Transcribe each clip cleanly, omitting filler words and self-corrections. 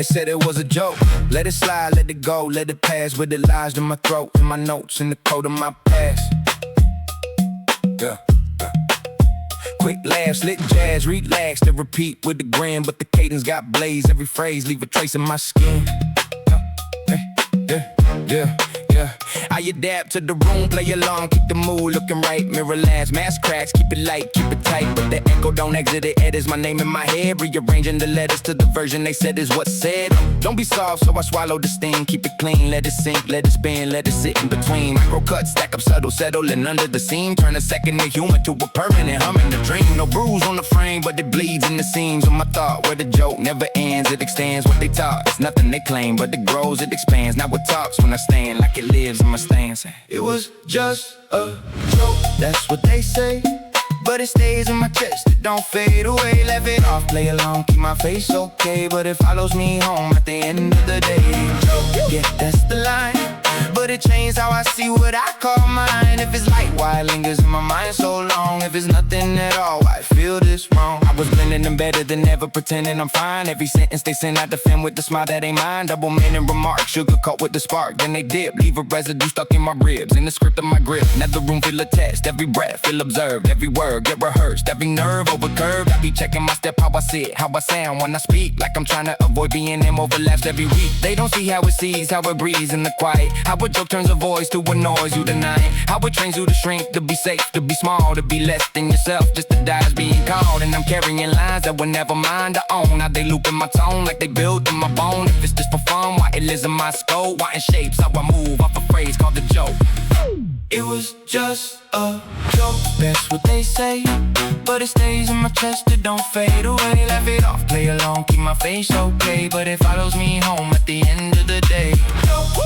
They said it was a joke. Let it slide, let it go, let it pass. With it lies in my throat, in my notes, in the code of my past. Yeah. Quick laughs, lit jazz, relax to repeat with the grin. But the cadence got blaze, every phrase leave a trace in my skin. Yeah. I adapt to the room, play along, keep the mood looking right. Mirror lens, mask cracks, keep it light, keep it tight. But the echo don't exit, it edits my name in my head. Rearranging the letters to the version they said is what's said. Don't be soft, so I swallow the sting. Keep it clean, let it sink, let it spin, let it sit in between. Micro cuts, stack up subtle, settling under the seam. Turn a second of humor to a permanent humming the dream. No bruise on the frame, but it bleeds in the seams of my thought. Where the joke never ends, it extends what they taught. It's nothing they claim, but it grows, it expands. Now it talks when I stand like it lives in my stance. It was just a joke, that's what they say. But it stays in my chest, it don't fade away. Laugh it off, play along, keep my face okay. But it follows me home at the end of the day. Yeah, that's the line. But it changed how I see what I call mine. If it's light, why it lingers in my mind so long? If it's nothing at all, why I feel this wrong? I was blending them better than ever, pretending I'm fine. Every sentence they send, I defend with the smile that ain't mine. Double meaning remarks, sugar coat with the spark. Then they dip, leave a residue stuck in my ribs. In the script of my grip, now the room feel attached. Every breath feel observed, every word get rehearsed. Every nerve over curved, I be checking my step, how I sit, how I sound when I speak. Like I'm trying to avoid being them overlaps every week. They don't see how it sees, how it breathes in the quiet. How a joke turns a voice to a noise you deny. How it trains you to shrink, to be safe, to be small, to be less than yourself, just to die as being called. And I'm carrying lines that were never mine to own. Now they loop in my tone like they built in my bone. If it's just for fun, why it lives in my scope? Why in shapes, how I move off a phrase called the joke. It was just a joke, that's what they say. But it stays in my chest, it don't fade away. Laugh it off, play along, keep my face okay. But it follows me home at the end of the day.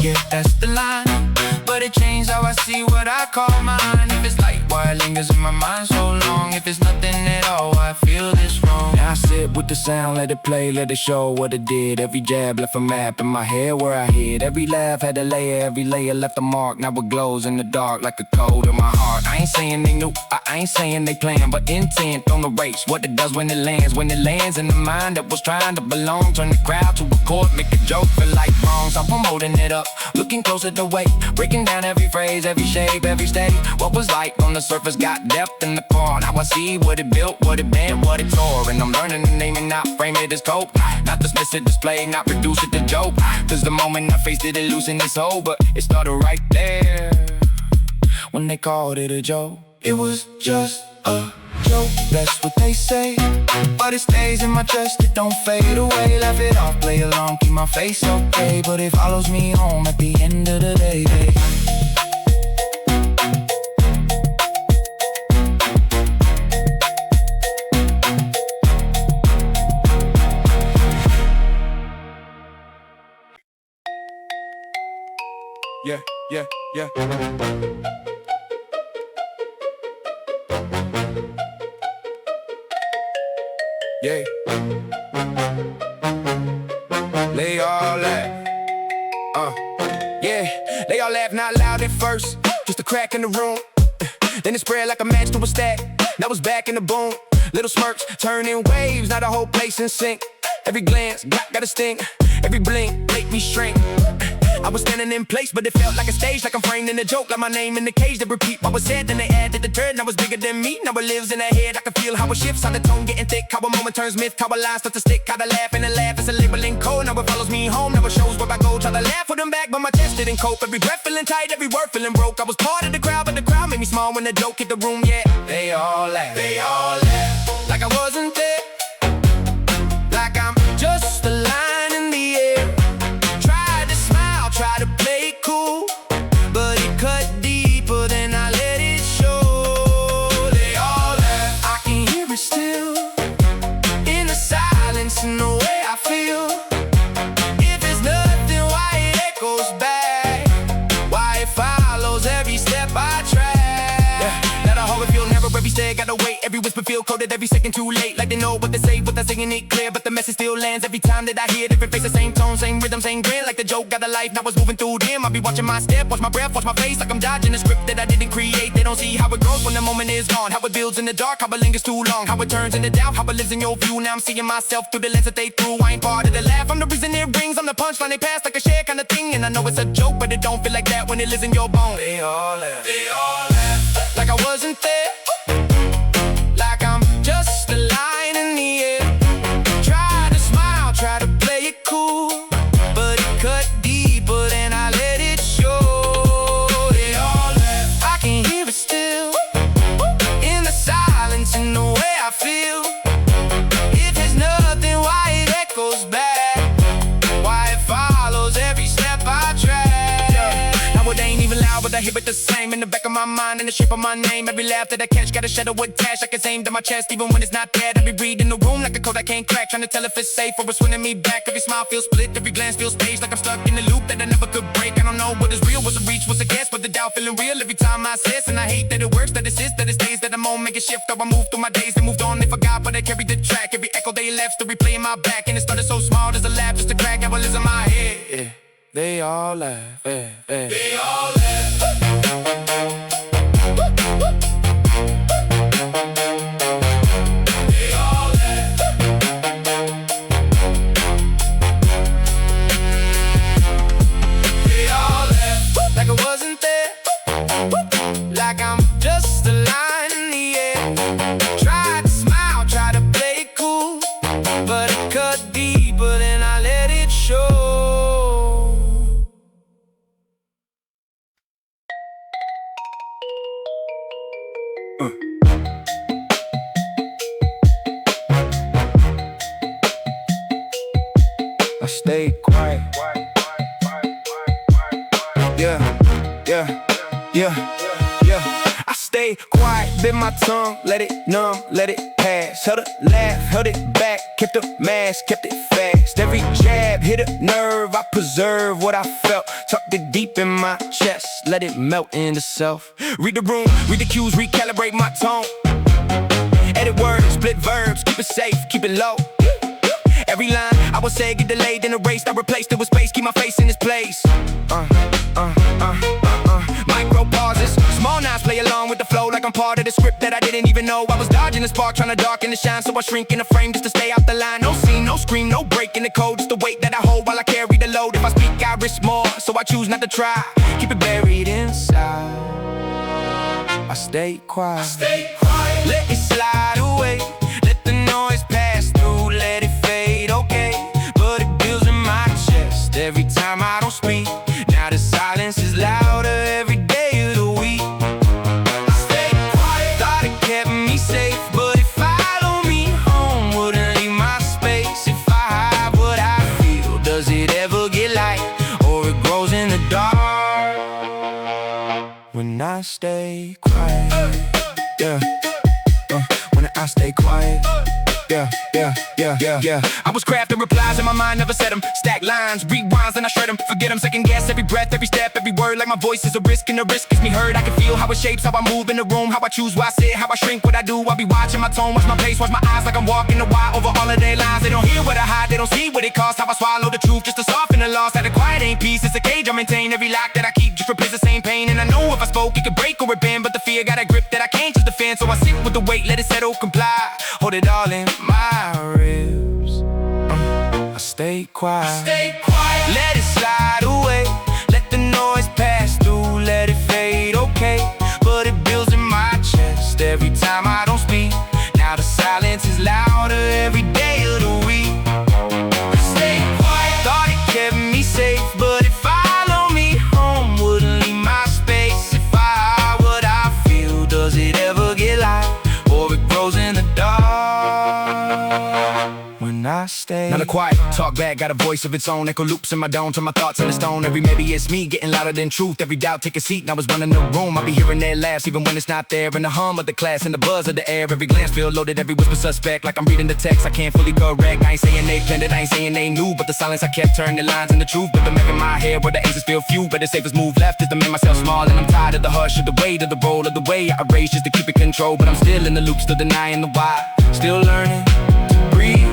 Yeah, that's the line. But it changed how I see what I call mine. If it's light, why it lingers in my mind so long? If it's nothing at all, why I feel this wrong? Now I sit with the sound, let it play, let it show what it did. Every jab left a map in my head where I hid. Every laugh had a layer, every layer left a mark. Now it glows in the dark like a code in my heart. I ain't saying they knew, I ain't saying they planned, but intent on the race, what it does when it lands. When it lands in the mind that was trying to belong. Turn the crowd to a chord, make a joke feel like wrongs. I'm promoting it up, looking closer to weight. Breaking down every phrase, every shape, every state. What was light on the surface got depth in the core. Now I see what it built, what it bent, what it tore. And I'm learning to name it, not frame it as cope. Not dismiss it, display, not reduce it to joke. Cause the moment I faced it, it loosened its hold. But it started right there when they called it a joke. It was just a joke, that's what they say. But it stays in my chest, it don't fade away. Laugh it off, play along, keep my face okay. But it follows me home at the end of the day. Yeah. Yeah. They all laugh. Yeah. They all laugh not loud at first, just a crack in the room. Then it spread like a match to a stack. Now it's back in the boom. Little smirks turning waves, now the whole place in sync. Every glance got a sting. Every blink make me shrink. I was standing in place, but it felt like a stage, like I'm framed in a joke, like my name in the cage. They repeat what was said, then they added the turn. Now it's bigger than me, now it lives in their head. I can feel how it shifts, how the tone getting thick, how a moment turns myth, how a line starts to stick, how the laugh and the laugh is a labeling code. Now it follows me home, now it shows where I go. Try to laugh with them back, but my chest didn't cope. Every breath feeling tight, every word feeling broke. I was part of the crowd, but the crowd made me small when the joke hit the room. Yeah, they all laugh, like I wasn't there, like I'm just a line in the air. Tried to smile, tried to play it cool, but it cut deeper than I let it show. They all laugh, I can hear it still, in the silence, in the way I feel. If it's nothing, why it echoes back, why it follows every step I track. Yeah, now the whole feel never every step, gotta wait every every whisper feel coded every second too late. Like they know what they say, what they're saying it clear, but the message still lands every time that I hear. Different face, the same tone, same rhythm, same grin. Like the joke got a life, now it's moving through them. I be watching my step, watch my breath, watch my face. Like I'm dodging a script that I didn't create. They don't see how it grows when the moment is gone. How it builds in the dark, how it lingers too long. How it turns into doubt, how it lives in your view. Now I'm seeing myself through the lens that they threw. I ain't part of the laugh, I'm the reason it rings. I'm the punchline they pass like a share kind of thing. And I know it's a joke, but it don't feel like that when it lives in your bones. They all laugh, like I wasn't there. Like I'm just a line in the air. Try to smile, try to play it cool, but it cut deeper than I let it show. They all laugh, I can hear it still, in the silence, in the way I feel. If there's nothing, why it echoes back, why it follows every step I track. Now it ain't even loud, but I hear it the same in the back of my mind, in the shape of my name. Every laugh that I catch got a shadow attached, like it's aimed at my chest, even when it's not there. Every read in the room like a code I can't crack, trying to tell if it's safe or it's winning me back. Every smile feels split, every glance feels staged, like I'm stuck in a loop that I never could break. I don't know what is real, what's a reach, what's a guess, but the doubt feeling real every time I say. And I hate that it works, that it sits, that it stays, that I'm on make a shift. Or I move through my days, they moved on, they forgot, but I carried the track. Every echo they left, still replaying my back, and it started so small, there's a laugh, just a crack, how it lives in my head. Yeah. They all laugh, They all laugh. Like I'm just a line in the air. Try to smile, try to play it cool, but it cut deeper than I let it show. I stayed quiet. I stayed quiet, bit my tongue, let it numb, let it pass. Held a laugh, held it back, kept the mask, kept it fast. Every jab hit a nerve, I preserve what I felt. Tucked it deep in my chest, let it melt into self. Read the room, read the cues, recalibrate my tone. Edit words, split verbs, keep it safe, keep it low. Every line I would say get delayed and erased, I replaced it with space, keep my face in its place. Micro pauses, small knives play along with the flow, like I'm part of the script that I didn't even know. I was dodging the spark, trying to darken the shine, so I shrink in the frame just to stay out the line. No scene, no scream, no break in the code, just the weight that I hold while I carry the load. If I speak, I risk more, so I choose not to try. Keep it buried inside. I stay quiet. Let it slide away, let the noise pass through, let it fade, okay. But it builds in my chest every time I don't speak. Now the silence is louder every day of the week. I stay quiet, thought it kept me safe, but it followed me home, wouldn't leave my space. If I hide what I feel, does it ever get light, or it grows in the dark? When I stay quiet, when I stay quiet, I was crafting replies in my mind, never said them. Stack lines, rewinds, then I shred them. Forget them, second guess every breath, every step, every word. Like my voice is a risk, and the risk gets me heard. I can feel how it shapes, how I move in the room, how I choose where I sit, how I shrink what I do. I'll be watching my tone, watch my pace, watch my eyes, like I'm walking the wire over all of their lines. They don't hear what I hide, they don't see what it costs. How I swallow the truth just to soften the loss. That the quiet ain't peace, it's a cage I maintain. Every lock that I keep just replaces the same pain. And I know if I spoke, it could break or it bend, but the fear got a grip that I can't just defend. So I sit with the weight, let it settle, comply, hold it all in my ribs. I stay quiet. Let it slide away, let the noise pass through, let it fade, okay. But it builds in my chest every time I don't speak. Now the silence is louder every day of the week. I stay quiet, thought it kept me safe, but it followed me home, wouldn't leave my space. If I hide what I feel, does it ever get light, or it grows in the dark? When I stay. Not a quiet, talk back, got a voice of its own. Echo loops in my dome, turn my thoughts into stone. Every maybe it's me, getting louder than truth. Every doubt, take a seat, now it's running the room. I'll be hearing their laughs, even when it's not there. And the hum of the class, and the buzz of the air. Every glance feel loaded, every whisper suspect. Like I'm reading the text, I can't fully correct. I ain't saying they blended, I ain't saying they knew. But the silence I kept turning the lines into truth. But the map in my head where the answers feel few. But the safest move left is to make myself small. And I'm tired of the hush, of the weight, of the roll, of the way I erase just to keep it control. But I'm still in the loop, still denying the why. Still learning to breathe.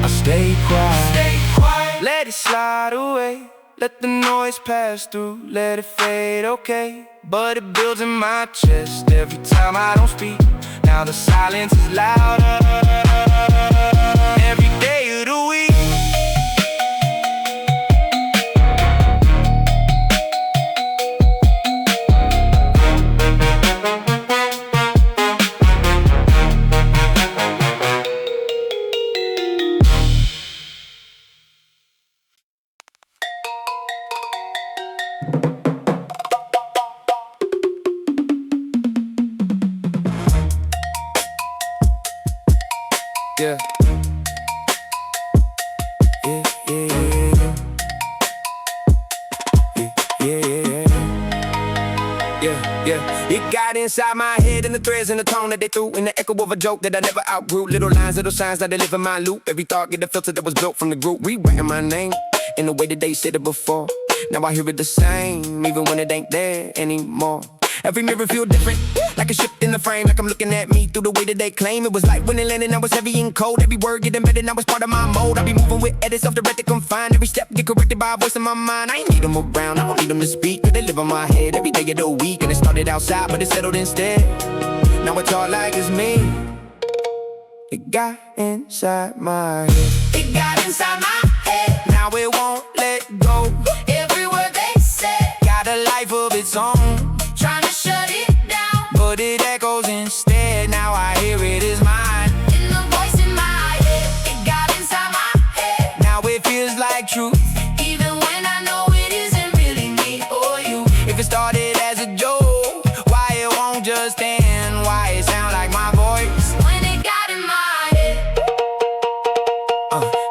I stay quiet, let it slide away. Let the noise pass through, let it fade, okay. But it builds in my chest every time I don't speak. Now the silence is louder every day of the week. Yeah. Yeah, yeah, yeah, yeah, yeah, yeah, yeah. It got inside my head and the threads and the tone that they threw, and the echo of a joke that I never outgrew. Little lines, little signs that they live in my loop. Every thought get a filter that was built from the group. Rewriting my name in the way that they said it before. Now I hear it the same, even when it ain't there anymore. Every mirror feel different, like a shift in the frame. Like I'm looking at me through the way that they claim. It was like when it landed, I was heavy and cold. Every word get embedded, now it's part of my mode. I be moving with edits, self-directed, confined. Every step get corrected by a voice in my mind. I ain't need them around, I don't need them to speak. But they live in my head every day of the week. And it started outside, but it settled instead. Now it's all like it's me. It got inside my head. It got inside my head. Now it won't let go. Every word they said Got a life of its own. trying to shut it down, But it echoes instead, now I hear it is mine. in the voice in my head. It got inside my head, Now it feels like truth. even when I know it isn't really me or you. If it started as a joke, why it won't just end? Why it sound like my voice? When it got in my head,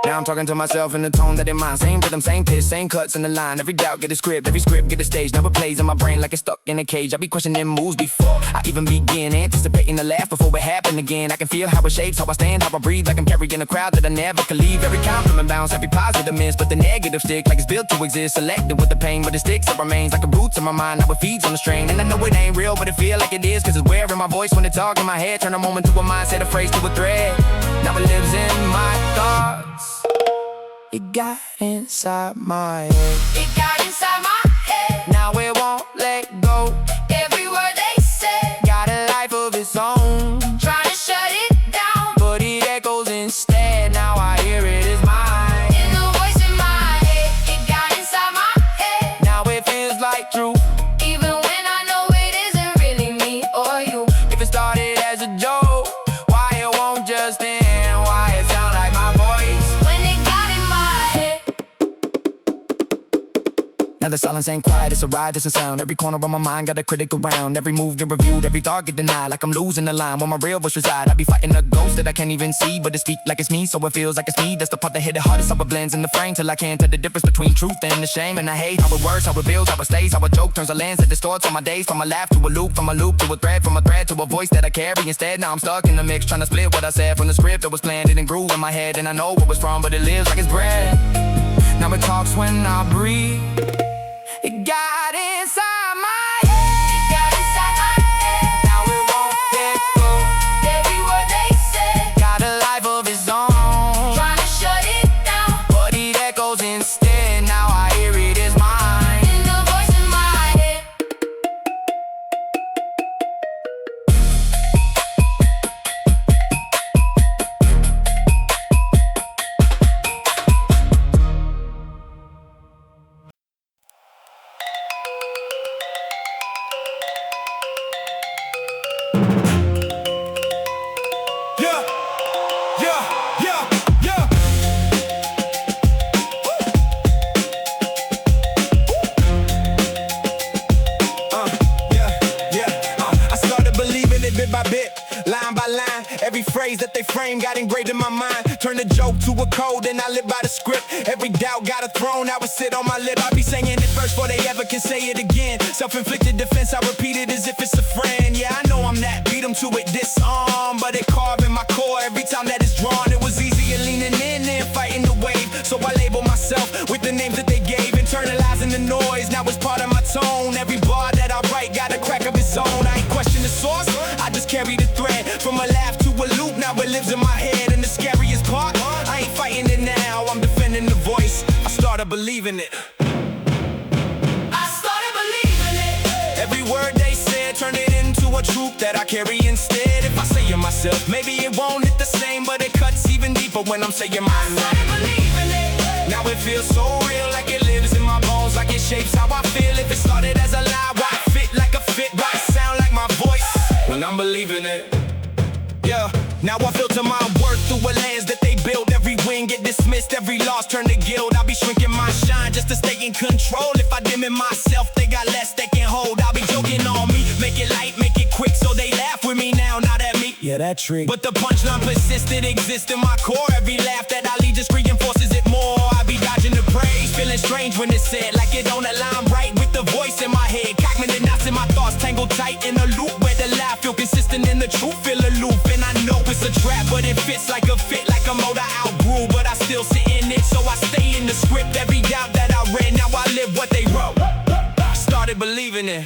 Now I'm talking to myself in the tone that in mine. Same rhythm, same pitch, same cuts in the line. Every doubt get a script, every script get a stage. Now it plays in my brain like it's stuck in a cage. I be questioning moves before I even begin, anticipating the laugh before it happen again. I can feel how it shapes, how I stand, how I breathe. Like I'm carrying a crowd that I never could leave. Every compliment bounce, every positive miss, but the negative stick like it's built to exist. Selected with the pain, but it sticks, it remains like a roots in my mind. Now it feeds on the strain, and I know it ain't real, but it feel like it is. Cause it's wearing my voice when it talk in my head. Turn a moment to a mindset, a phrase to a thread. Now it lives in my thoughts. It got inside my head. it got inside my head. Now it won't let go. Every word they said Got a life of its own. trying to shut it down, But it echoes instead. Now I hear it is mine. in the voice in my head. It got inside my head, Now it feels like truth. even when I know it isn't really me or you. If it started as a joke, why it won't just end? Why it sound like my voice? When it got in my head, Now the silence ain't quiet, it's a ride, it's a sound. Every corner of my mind got a critic around. Every move get reviewed, every thought get denied. Like I'm losing the line where my real voice reside. I be fighting a ghost that I can't even see, but it speak like it's me, so it feels like it's me. That's the part that hit the hardest, how it blends in the frame. Till I can't tell the difference between truth and the shame. And I hate how it works, how it builds, how it stays. How a joke turns a lens that distorts all my days. From a laugh to a loop, from a loop to a thread, from a thread to a voice that I carry instead. Now I'm stuck in the mix, trying to split what I said from the script that was planned. It and grew in my head, and I know what was from, but it lives like it's bread. Now it talks when I breathe. It got inside my head. it got inside my head. Now it won't let go. Every word they said Got a life of its own. trying to shut it down, But it echoes instead. Now I hear it is mine. in the voice in my head. phrase that they frame got engraved in my mind. Turn the joke to a code and I live by the script. Every doubt got a throne, I would sit on my lip. I be saying it first before they ever can say it again. Self-inflicted defense, I repeat it as if it's a friend. Yeah, I know I'm that, beat them to it, disarm. But it carved in my core every time that it's drawn. It was easier leaning in and fighting the wave. So I label myself with the names that they gave. Internalizing the noise, now it's part of my tone. Every bar that I write got a crack of its own. I ain't question the source, I just carry the thread. From a laugh to a loop, now it lives in my head. And the scariest part, I ain't fighting it now, I'm defending the voice. I started believing it. I started believing it. Every word they said, turn it into a truth that I carry instead. If I say it myself, maybe it won't hit the same, but it cuts even deeper when I'm saying my name. I started believing it. Now it feels so real, like it lives in my bones, like it shapes how I feel. If it started as a lie, why it fit like a fit? Why it sound like my voice when I'm believing it? Yeah, now I filter my worth through a lens that they build. Every win get dismissed, every loss turn to guilt. I'll be shrinking my shine just to stay in control. If I dim in myself, they got less they can hold. I'll be joking on me, make it light, make it quick, so they laugh with me now, not at me. Yeah, that trick. But the punchline persisted, exists in my core. Every laugh that I leave just reinforces it more. I be dodging the praise, feeling strange when it's said, like it don't align right with the voice in my head. Cockman the knots in my thoughts, tangled tight in a loop where the lie feel consistent and the truth feel aloof. And I know it's a trap, but it fits like a fit, like a motor outgrew. But I still sit in it, so I stay in the script. Every doubt that I read, now I live what they wrote. I started believing it.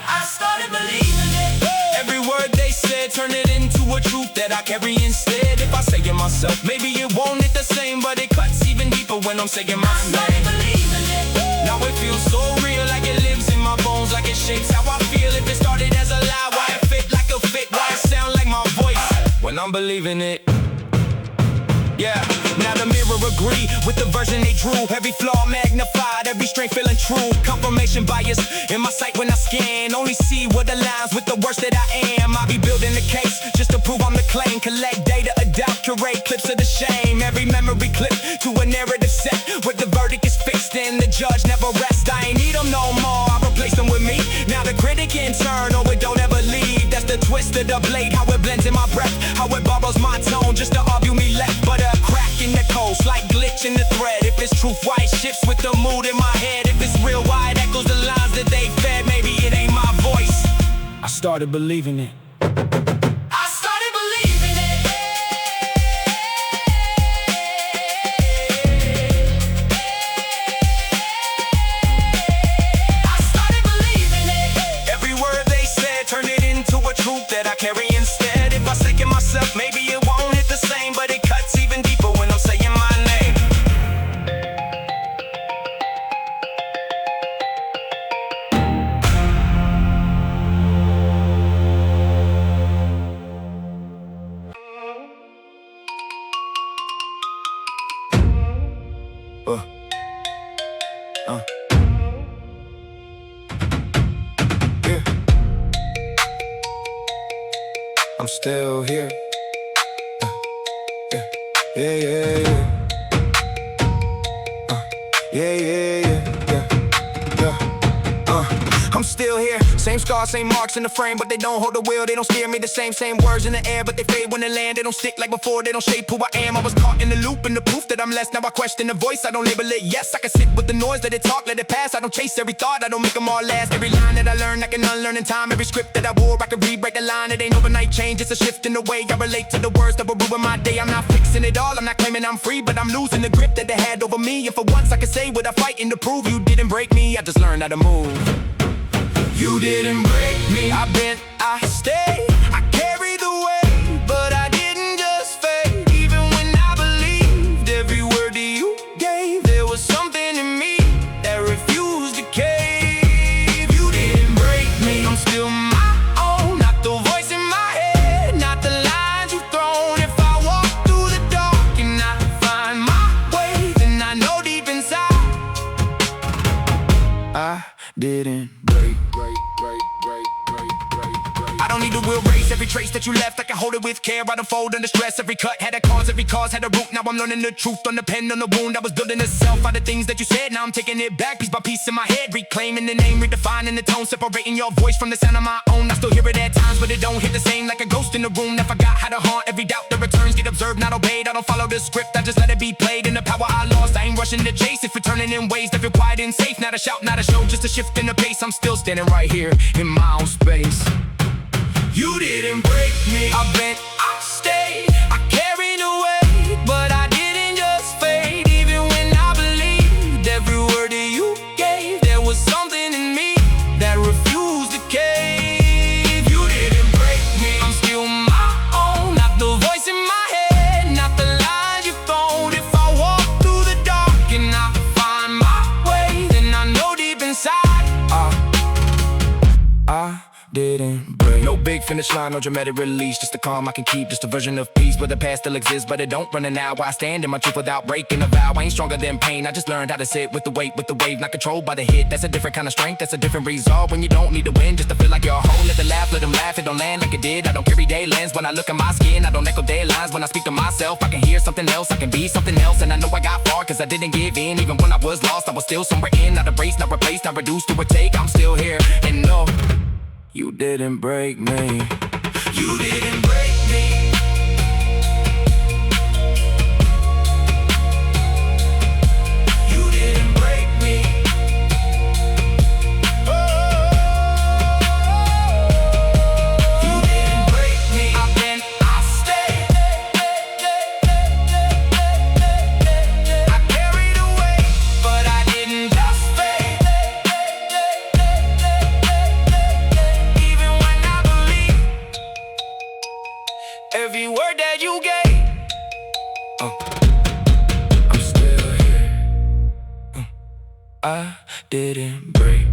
I started believing it. Every word they said, turn it into a truth that I carry instead. If I say it myself, maybe it won't hit the same, but it cuts even deeper when I'm saying my I started name. believing it. Now it feels so real, like it lives in my bones, like it shapes how I feel. If it started as a lie, why it fit like a fit? Why it sound like my voice when I'm believing it? Yeah, now the mirror agree with the version they drew. Every flaw magnified, every strength feeling true. Confirmation bias in my sight when I scan. Only see what aligns with the worst that I am. I be building the case just to prove I'm the claim. Collect data, adapt, curate clips of the shame. Every memory clip to a narrative set where the verdict is fixed and the judge never rests. I ain't need them no more, I replace them with me. Now the critic in turn, oh it don't ever leave. That's the twist of the blade, how it blends in my breath, how it borrows my tone just to argue me left. But a crack in the code, slight glitch in the thread. If it's truth, why it shifts with the mood in my head. If it's real, why it echoes the lines that they fed. Maybe it ain't my voice. I started believing it. I started believing it. I started believing it. Every word they said, turn it into a truth that I carry instead. If I say it myself, maybe it won't hit the same, but it cuts even deeper when I'm saying my name. Yeah. I'm still here. Yeah, yeah, yeah, yeah. Yeah, yeah, yeah, yeah, yeah. I'm still here. Same scars, same marks in the frame, but they don't hold the wheel. They don't steer me the same words in the air, but they fade when they land. They don't stick like before, they don't shape who I am. I was caught in the loop and the proof that I'm less. Now I question the voice, I don't label it. Yes, I can sit with the noise, let it talk, let it pass. I don't chase every thought, I don't make them all last. Every line that I learn, I can unlearn in time. Every script that I wore, I can rewrite the line. It ain't overnight change, it's a shift in the way I relate to the words that will ruin my day. I'm not fixing it all, I'm not claiming I'm free, but I'm losing the grip that they had over me. And for once I can say what I fighting to prove. You didn't break me, I just learned how to move. You didn't break me, I bent, I stayed. I carry the weight, but I didn't just fade. Even when I believed every word that you gave, there was something in me that refused to cave. You didn't break me, I'm still my own. Not the voice in my head, not the lines you've thrown. If I walk through the dark and I find my way, then I know deep inside I didn't break. I don't need to will erase every trace that you left. I can hold it with care, I don't fold under stress. Every cut had a cause, every cause had a root. Now I'm learning the truth on the pen, on the wound. I was building a self out of things that you said. Now I'm taking it back piece by piece in my head, reclaiming the name, redefining the tone, separating your voice from the sound of my own. I still hear it at times, but it don't hit the same, like a ghost in the room that forgot how to haunt. Every doubt that returns, get observed, not obeyed. I don't follow the script, I just let it be played. In the power I lost, I ain't rushing to chase it, for turning in ways that feel quiet and safe. Not a shout, not a show, just a shift in the pace. I'm still standing right here in my own space. You didn't break me, I bent, I stayed, I carried away, but I didn't just fade. Even when I believed every word that you gave, there was something in me that refused to cave. You didn't break me, I'm still my own, not the voice in my head, not the lines you phoned. If I walk through the dark and I find my way, then I know deep inside I didn't break. No big finish line, no dramatic release, just a calm I can keep, just a version of peace where the past still exists, but it don't run it now. I stand in my truth without breaking a vow. I ain't stronger than pain, I just learned how to sit with the weight, with the wave, not controlled by the hit. That's a different kind of strength, that's a different resolve. When you don't need to win, just to feel like you're a whole. Let the laugh, let them laugh, it don't land like it did. I don't carry day lens when I look at my skin, I don't echo dead lines. When I speak to myself, I can hear something else, I can be something else. And I know I got far, cause I didn't give in. Even when I was lost, I was still somewhere in. Not erased, not replaced, not reduced to a take. I'm still here, and no, you didn't break me. You didn't break me. You didn't break me. Oh, you didn't break me. I bent, I stayed. I carried away, but I didn't just fade. Every word that you gave, I'm still here. I didn't break.